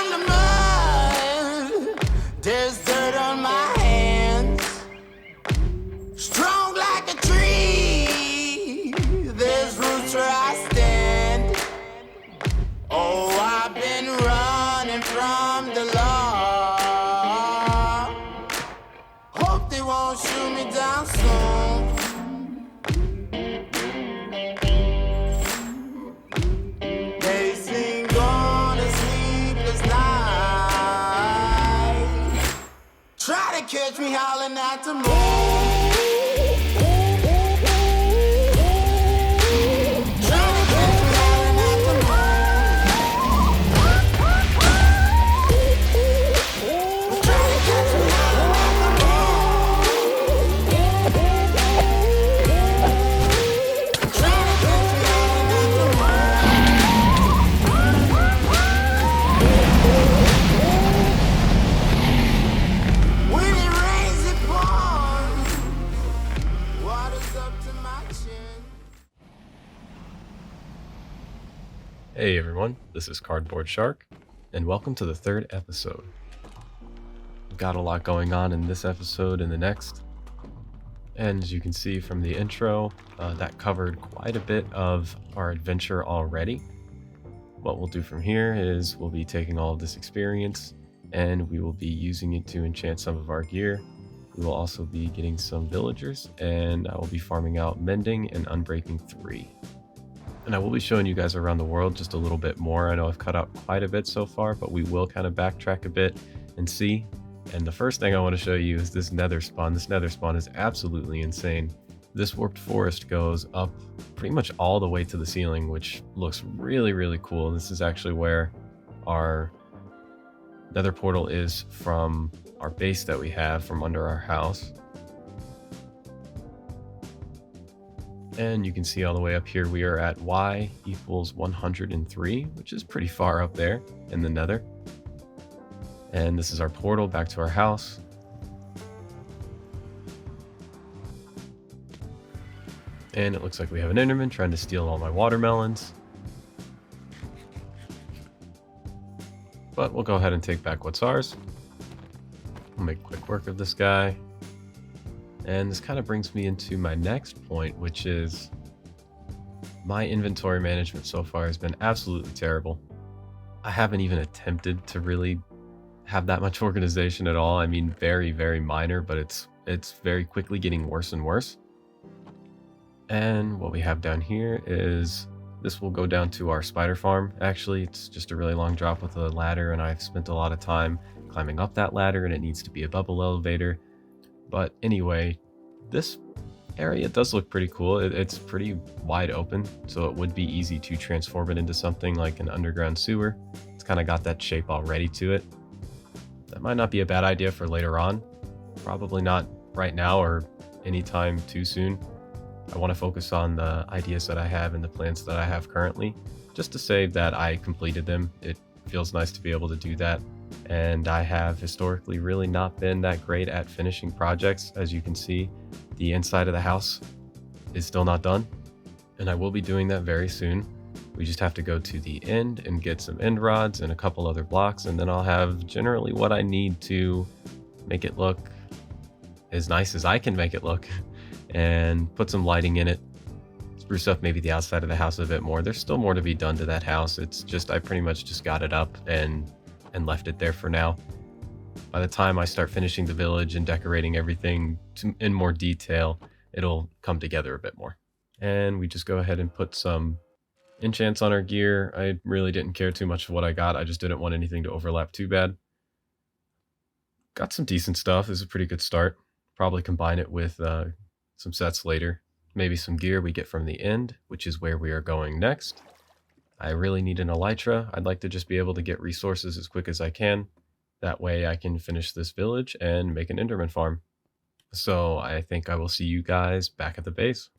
from the mud. There's dirt on my hands. Strong like a tree. There's roots where I stand. Oh, I've been running from the law. Hope they won't shoot me down soon. They sing on a sleepless night. Try to catch me howling at the moon. Hey everyone, this is Cardboard Shark, and welcome to the third episode. We've got a lot going on in this episode and the next, and as you can see from the intro, that covered quite a bit of our adventure already. What we'll do from here is we'll be taking all of this experience, and we will be using it to enchant some of our gear. We will also be getting some villagers, and I will be farming out mending and unbreaking 3. And I will be showing you guys around the world just a little bit more. I know I've cut out quite a bit so far, but we will kind of backtrack a bit and see. And the first thing I want to show you is this nether spawn. This nether spawn is absolutely insane. This warped forest goes up pretty much all the way to the ceiling, which looks really, really cool. This is actually where our nether portal is from our base that we have from under our house. And you can see all the way up here, we are at y equals 103, which is pretty far up there in the nether. And this is our portal back to our house. And it looks like we have an enderman trying to steal all my watermelons. But we'll go ahead and take back what's ours. We'll make quick work of this guy. And this kind of brings me into my next point, which is my inventory management so far has been absolutely terrible. I haven't even attempted to really have that much organization at all. I mean, very, very minor, but it's very quickly getting worse and worse. And what we have down here is this will go down to our spider farm. Actually, it's just a really long drop with a ladder, and I've spent a lot of time climbing up that ladder, and it needs to be a bubble elevator. But anyway, this area does look pretty cool. It's pretty wide open, so it would be easy to transform it into something like an underground sewer. It's kind of got that shape already to it. That might not be a bad idea for later on. Probably not right now or anytime too soon. I want to focus on the ideas that I have and the plans that I have currently, just to say that I completed them. It feels nice to be able to do that. And I have historically really not been that great at finishing projects. As you can see, the inside of the house is still not done, and I will be doing that very soon. We just have to go to the end and get some end rods and a couple other blocks, and then I'll have generally what I need to make it look as nice as I can make it look, and put some lighting in it, spruce up maybe the outside of the house a bit more. There's still more to be done to that house. It's just I pretty much just got it up and left it there for now. By the time I start finishing the village and decorating everything in more detail, it'll come together a bit more. And we just go ahead and put some enchants on our gear. I really didn't care too much of what I got. I just didn't want anything to overlap too bad. Got some decent stuff. This is a pretty good start. Probably combine it with some sets later. Maybe some gear we get from the end, which is where we are going next. I really need an Elytra. I'd like to just be able to get resources as quick as I can. That way I can finish this village and make an enderman farm. So I think I will see you guys back at the base.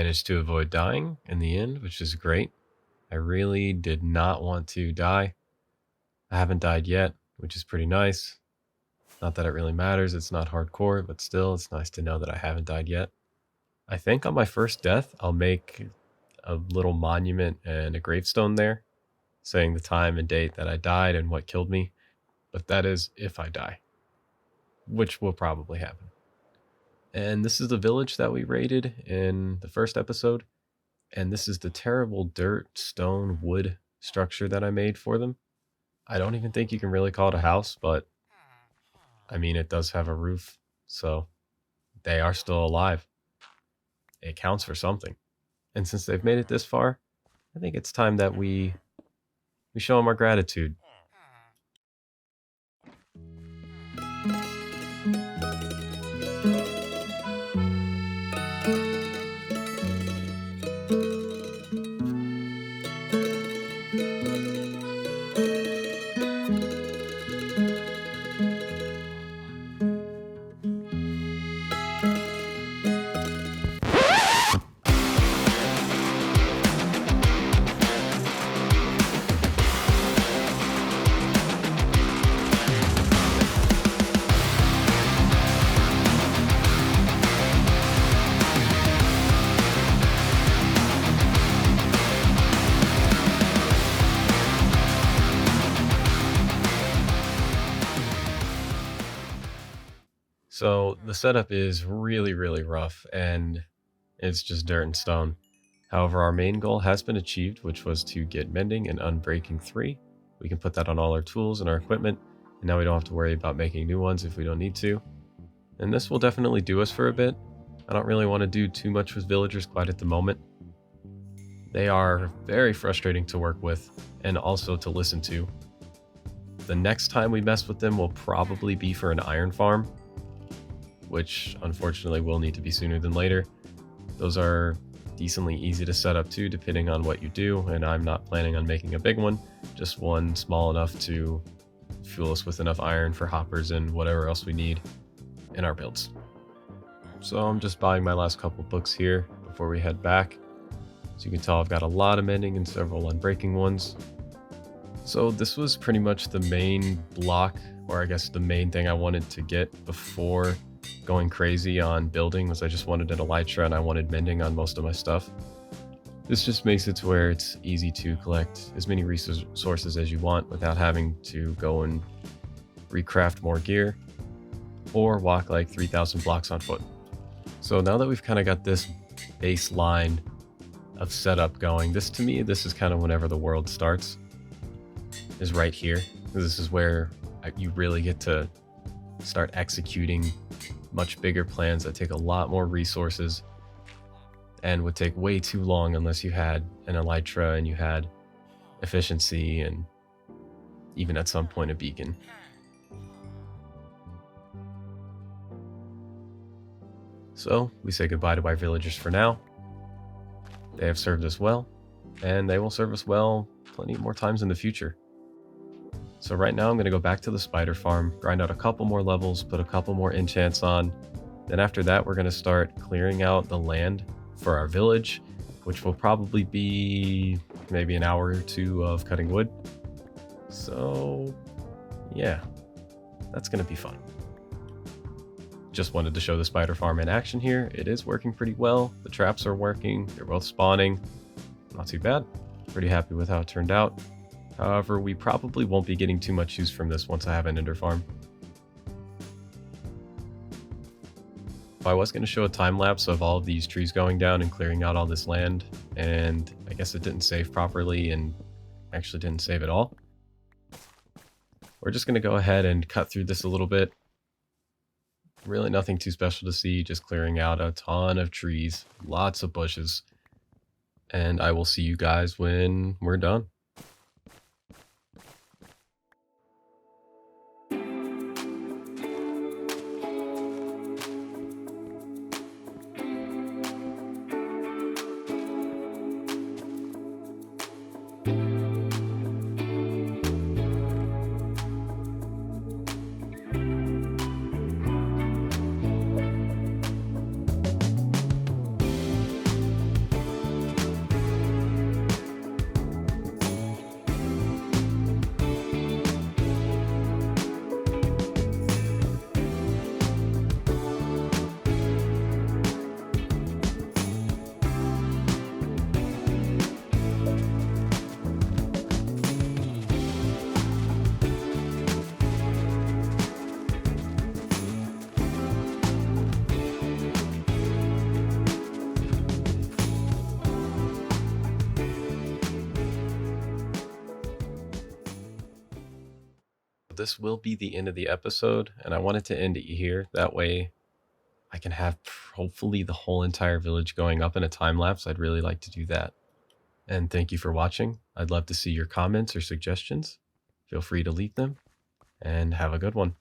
managed to avoid dying in the end, which is great. I really did not want to die. I haven't died yet, which is pretty nice. Not that it really matters, it's not hardcore, but still, it's nice to know that I haven't died yet. I think on my first death, I'll make a little monument and a gravestone there, saying the time and date that I died and what killed me. But that is if I die, which will probably happen. And this is the village that we raided in the first episode. And this is the terrible dirt, stone, wood structure that I made for them. I don't even think you can really call it a house, but I mean, it does have a roof, so they are still alive. It counts for something. And since they've made it this far, I think it's time that we show them our gratitude. So the setup is really, really rough, and it's just dirt and stone. However, our main goal has been achieved, which was to get mending and unbreaking 3. We can put that on all our tools and our equipment, and now we don't have to worry about making new ones if we don't need to. And this will definitely do us for a bit. I don't really want to do too much with villagers quite at the moment. They are very frustrating to work with and also to listen to. The next time we mess with them will probably be for an iron farm, which unfortunately will need to be sooner than later. Those are decently easy to set up too, depending on what you do, and I'm not planning on making a big one, just one small enough to fuel us with enough iron for hoppers and whatever else we need in our builds. So I'm just buying my last couple books here before we head back. So you can tell I've got a lot of mending and several unbreaking ones. So this was pretty much the main block, or I guess the main thing I wanted to get before going crazy on building, was I just wanted an Elytra and I wanted mending on most of my stuff. This just makes it to where it's easy to collect as many resources as you want without having to go and recraft more gear or walk like 3,000 blocks on foot. So now that we've kind of got this baseline of setup going, this to me, this is kind of whenever the world starts, is right here. This is where you really get to start executing much bigger plans that take a lot more resources and would take way too long unless you had an Elytra and you had efficiency and even at some point a beacon. So we say goodbye to our villagers for now. They have served us well, and they will serve us well plenty more times in the future. So right now I'm going to go back to the spider farm, grind out a couple more levels, put a couple more enchants on. Then after that, we're going to start clearing out the land for our village, which will probably be maybe an hour or two of cutting wood. So yeah, that's going to be fun. Just wanted to show the spider farm in action here. It is working pretty well. The traps are working. They're both spawning. Not too bad. Pretty happy with how it turned out. However, we probably won't be getting too much use from this once I have an ender farm. I was going to show a time lapse of all of these trees going down and clearing out all this land, and I guess it didn't save properly and actually didn't save at all. We're just going to go ahead and cut through this a little bit. Really nothing too special to see, just clearing out a ton of trees, lots of bushes, and I will see you guys when we're done. this will be the end of the episode, and I wanted to end it here. That way I can have hopefully the whole entire village going up in a time lapse. I'd really like to do that. And thank you for watching. I'd love to see your comments or suggestions. Feel free to leave them, and have a good one.